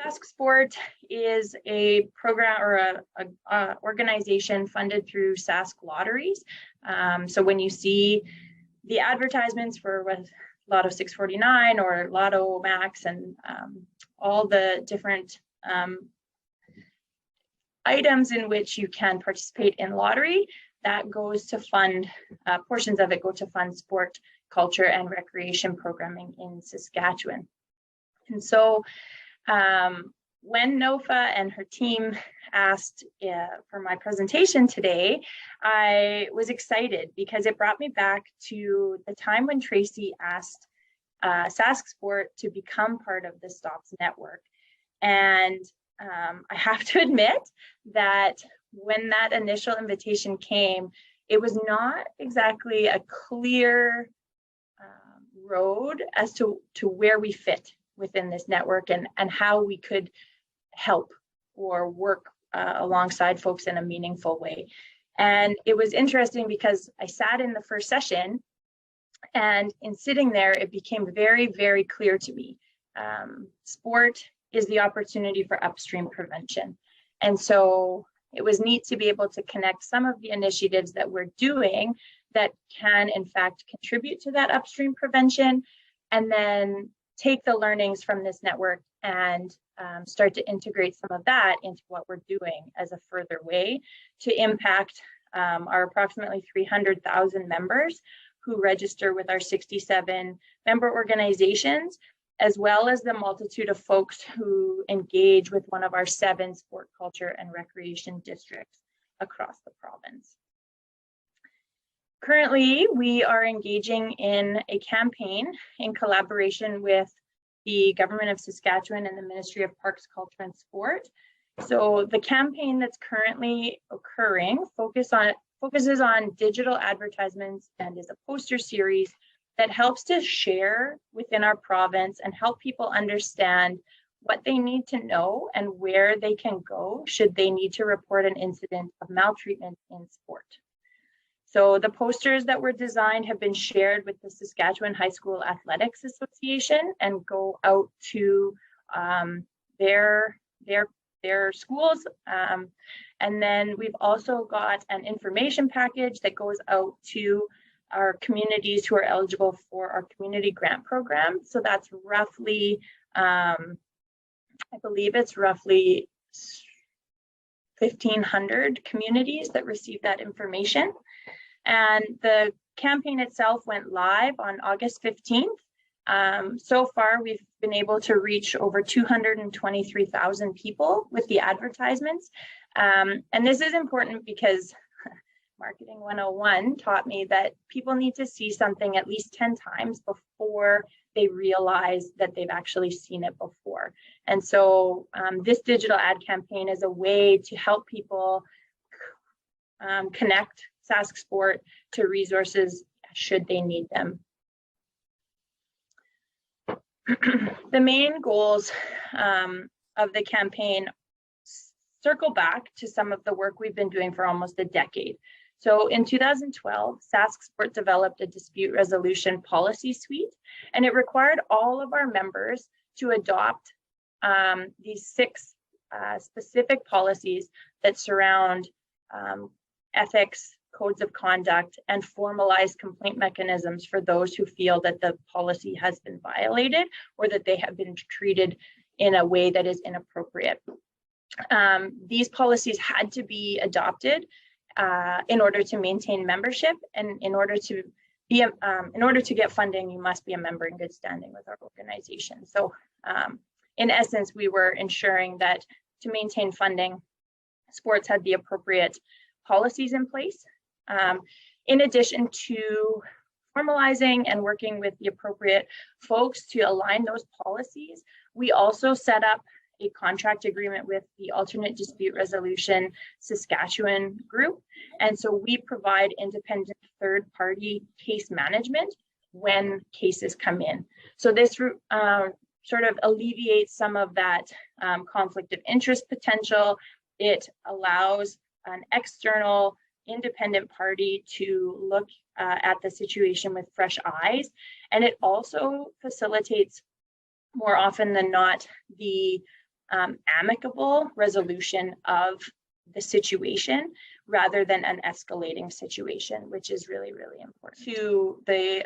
SaskSport is a program or a organization funded through Sask lotteries. So when you see the advertisements for Lotto 649 or Lotto Max and all the different items in which you can participate in lottery, that goes to fund, portions of it go to fund sport, culture, and recreation programming in Saskatchewan. And so when Nofa and her team asked for my presentation today, I was excited because it brought me back to the time when Tracy asked SaskSport to become part of the STOPS network. And I have to admit that when that initial invitation came, it was not exactly a clear road as to where we fit within this network and how we could help or work alongside folks in a meaningful way. And it was interesting because I sat in the first session, and in sitting there, it became very, very clear to me. Sport is the opportunity for upstream prevention. And so it was neat to be able to connect some of the initiatives that we're doing that can in fact contribute to that upstream prevention, and then take the learnings from this network and start to integrate some of that into what we're doing as a further way to impact our approximately 300,000 members who register with our 67 member organizations, as well as the multitude of folks who engage with one of our 7 sport, culture, and recreation districts across the province. Currently, we are engaging in a campaign in collaboration with the Government of Saskatchewan and the Ministry of Parks, Culture, and Sport. So the campaign that's currently occurring focuses on digital advertisements and is a poster series that helps to share within our province and help people understand what they need to know and where they can go should they need to report an incident of maltreatment in sport. So the posters that were designed have been shared with the Saskatchewan High School Athletics Association and go out to their schools. And then we've also got an information package that goes out to our communities who are eligible for our community grant program. So that's roughly, I believe it's roughly 1,500 communities that receive that information. And the campaign itself went live on August 15th. So far, we've been able to reach over 223,000 people with the advertisements. And this is important because Marketing 101 taught me that people need to see something at least 10 times before they realize that they've actually seen it before. And so this digital ad campaign is a way to help people connect SaskSport to resources should they need them. The main goals of the campaign circle back to some of the work we've been doing for almost a decade. So in 2012, SaskSport developed a dispute resolution policy suite, and it required all of our members to adopt these 6 specific policies that surround ethics, codes of conduct, and formalized complaint mechanisms for those who feel that the policy has been violated or that they have been treated in a way that is inappropriate. These policies had to be adopted in order to maintain membership, and in order to get funding, you must be a member in good standing with our organization. So in essence, we were ensuring that to maintain funding, sports had the appropriate policies in place. In addition to formalizing and working with the appropriate folks to align those policies, we also set up a contract agreement with the Alternate Dispute Resolution Saskatchewan group. And so we provide independent third-party case management when cases come in. So this sort of alleviates some of that conflict of interest potential. It allows an external independent party to look at the situation with fresh eyes. And it also facilitates, more often than not, the amicable resolution of the situation rather than an escalating situation, which is really, really important. To the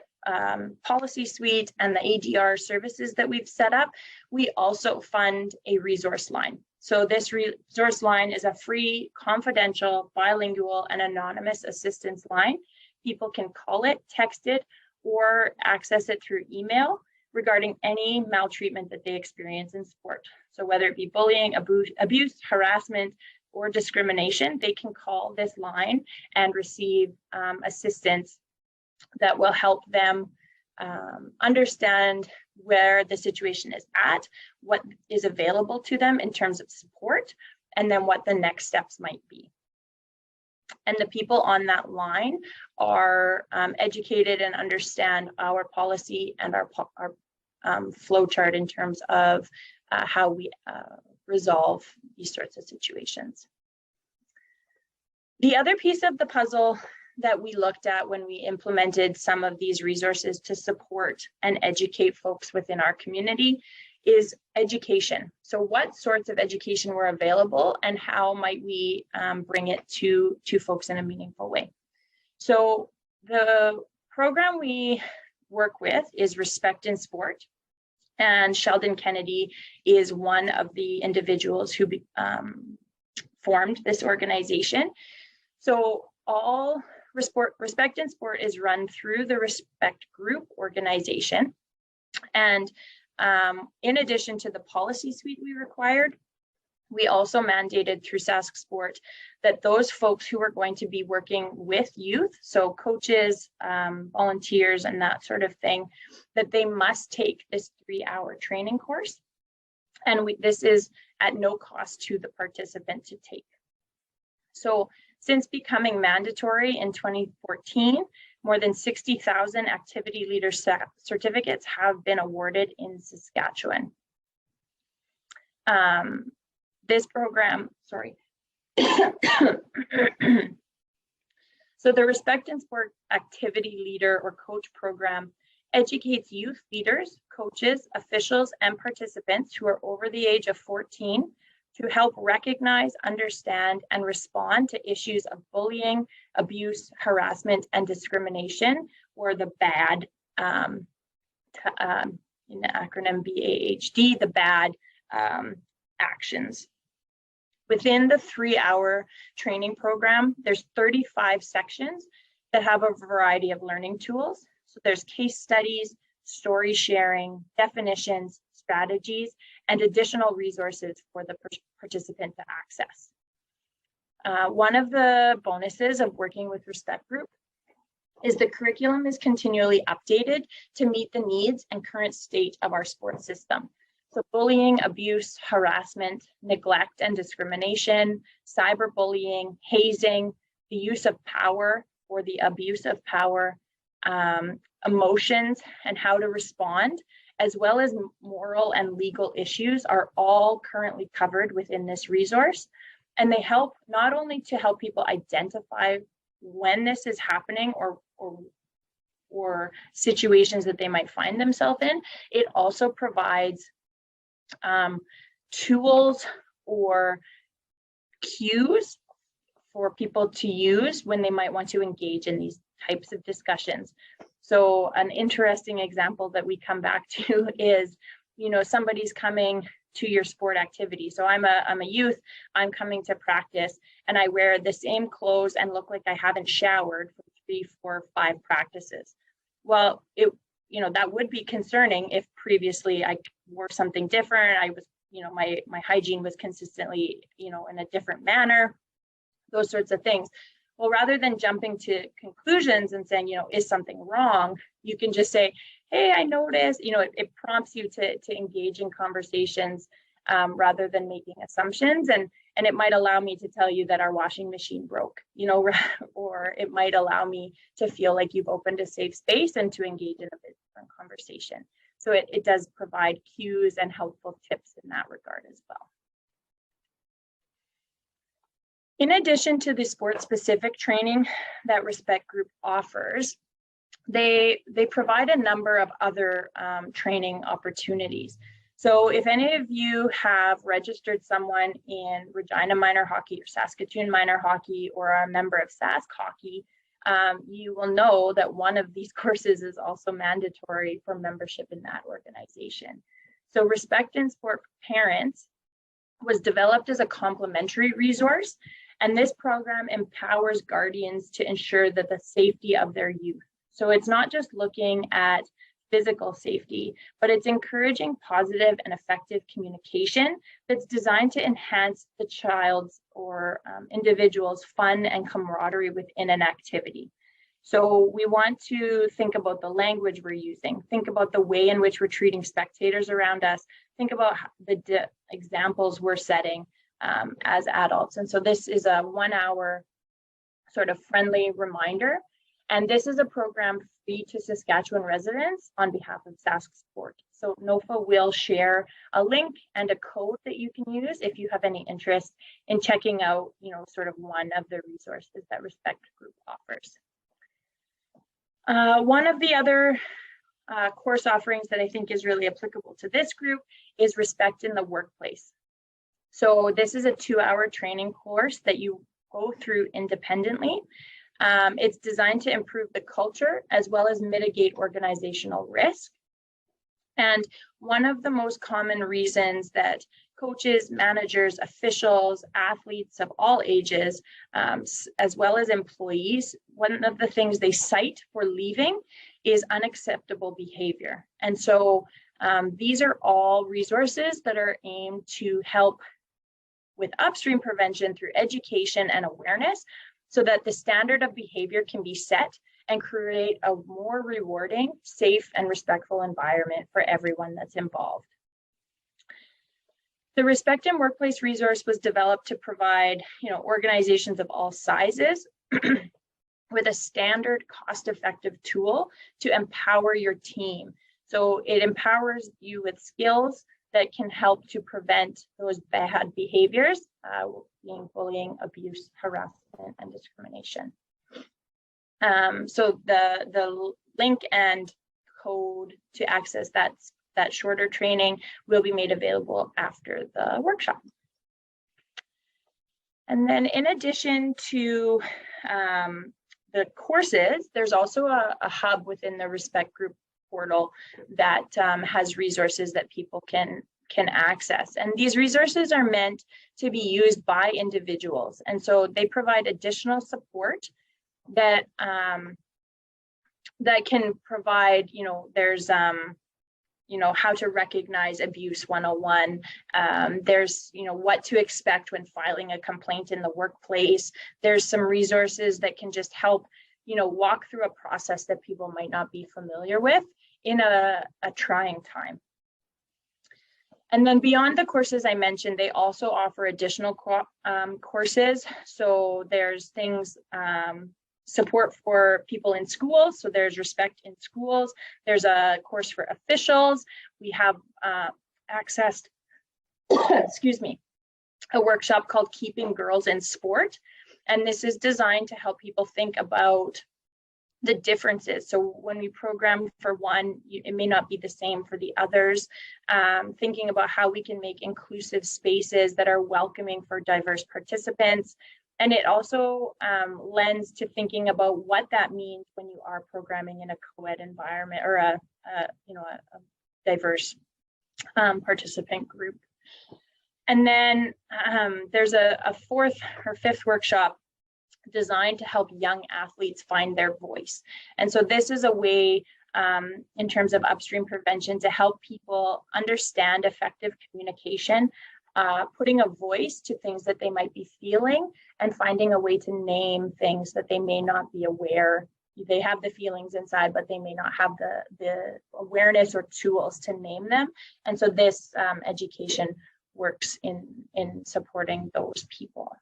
policy suite and the ADR services that we've set up, we also fund a resource line. So this resource line is a free, confidential, bilingual, and anonymous assistance line. People can call it, text it, or access it through email regarding any maltreatment that they experience in sport. So whether it be bullying, abuse, harassment, or discrimination, they can call this line and receive assistance that will help them understand where the situation is at, what is available to them in terms of support, and then what the next steps might be. And the people on that line are educated and understand our policy and our flow chart in terms of how we resolve these sorts of situations. The other piece of the puzzle that we looked at when we implemented some of these resources to support and educate folks within our community is education. So what sorts of education were available and how might we bring it to folks in a meaningful way? So the program we work with is Respect in Sport, and Sheldon Kennedy is one of the individuals who formed this organization. So all Respect in Sport is run through the Respect Group organization. And in addition to the policy suite we required, we also mandated through SaskSport that those folks who are going to be working with youth, so coaches, volunteers, and that sort of thing, that they must take this 3-hour training course. And this is at no cost to the participant to take. So since becoming mandatory in 2014, more than 60,000 activity leader certificates have been awarded in Saskatchewan. This program, sorry. So the Respect in Sport Activity Leader or Coach program educates youth leaders, coaches, officials, and participants who are over the age of 14 to help recognize, understand, and respond to issues of bullying, abuse, harassment, and discrimination, or the BAD, in the acronym BAHD, the BAD actions. Within the 3-hour training program, there's 35 sections that have a variety of learning tools. So there's case studies, story sharing, definitions, strategies, and additional resources for the participant to access. One of the bonuses of working with Respect Group is the curriculum is continually updated to meet the needs and current state of our sports system. So bullying, abuse, harassment, neglect and discrimination, cyberbullying, hazing, the use of power or the abuse of power, emotions and how to respond, as well as moral and legal issues are all currently covered within this resource. And they help not only to help people identify when this is happening or situations that they might find themselves in, it also provides tools or cues for people to use when they might want to engage in these types of discussions. So an interesting example that we come back to is, you know, somebody's coming to your sport activity. So I'm a youth, I'm coming to practice and I wear the same clothes and look like I haven't showered for 3, 4, 5 practices. Well, that would be concerning if previously I wore something different. I was, my hygiene was consistently, in a different manner, those sorts of things. Well, rather than jumping to conclusions and saying, is something wrong, you can just say, hey, I noticed, it prompts you to engage in conversations rather than making assumptions. And it might allow me to tell you that our washing machine broke, or it might allow me to feel like you've opened a safe space and to engage in a bit different conversation. So it does provide cues and helpful tips in that regard as well. In addition to the sport-specific training that Respect Group offers, they provide a number of other training opportunities. So if any of you have registered someone in Regina Minor Hockey or Saskatoon Minor Hockey or are a member of Sask Hockey, you will know that one of these courses is also mandatory for membership in that organization. So Respect in Sport for Parents was developed as a complementary resource, and this program empowers guardians to ensure that the safety of their youth. So it's not just looking at physical safety, but it's encouraging positive and effective communication that's designed to enhance the child's or individual's fun and camaraderie within an activity. So we want to think about the language we're using, think about the way in which we're treating spectators around us, think about the examples we're setting as adults. And so this is a 1 hour sort of friendly reminder. And this is a program free to Saskatchewan residents on behalf of SaskSport. So NOFA will share a link and a code that you can use if you have any interest in checking out, sort of one of the resources that Respect Group offers. One of the other course offerings that I think is really applicable to this group is Respect in the Workplace. So this is a 2-hour training course that you go through independently. It's designed to improve the culture as well as mitigate organizational risk. And one of the most common reasons that coaches, managers, officials, athletes of all ages, as well as employees, one of the things they cite for leaving is unacceptable behavior. And so these are all resources that are aimed to help with upstream prevention through education and awareness, so that the standard of behavior can be set and create a more rewarding, safe, and respectful environment for everyone that's involved. The Respect in Workplace resource was developed to provide, organizations of all sizes with a standard cost-effective tool to empower your team. So it empowers you with skills that can help to prevent those bad behaviors, being bullying, abuse, harassment, and discrimination. So the link and code to access that shorter training will be made available after the workshop. And then in addition to the courses, there's also a hub within the Respect Group portal that has resources that people can access. And these resources are meant to be used by individuals. And so they provide additional support that that can provide, there's how to recognize abuse 101. There's, what to expect when filing a complaint in the workplace. There's some resources that can just help, walk through a process that people might not be familiar with in a trying time. And then beyond the courses I mentioned, they also offer additional courses. So there's things, support for people in schools. So there's Respect in Schools. There's a course for officials. We have accessed, excuse me, a workshop called Keeping Girls in Sport. And this is designed to help people think about the differences. So when we program for one, it may not be the same for the others. Thinking about how we can make inclusive spaces that are welcoming for diverse participants. And it also lends to thinking about what that means when you are programming in a co-ed environment or a diverse participant group. And then there's a fourth or fifth workshop designed to help young athletes find their voice. And so this is a way in terms of upstream prevention to help people understand effective communication, putting a voice to things that they might be feeling and finding a way to name things that they may not be aware. They have the feelings inside, but they may not have the awareness or tools to name them. And so this education works in supporting those people.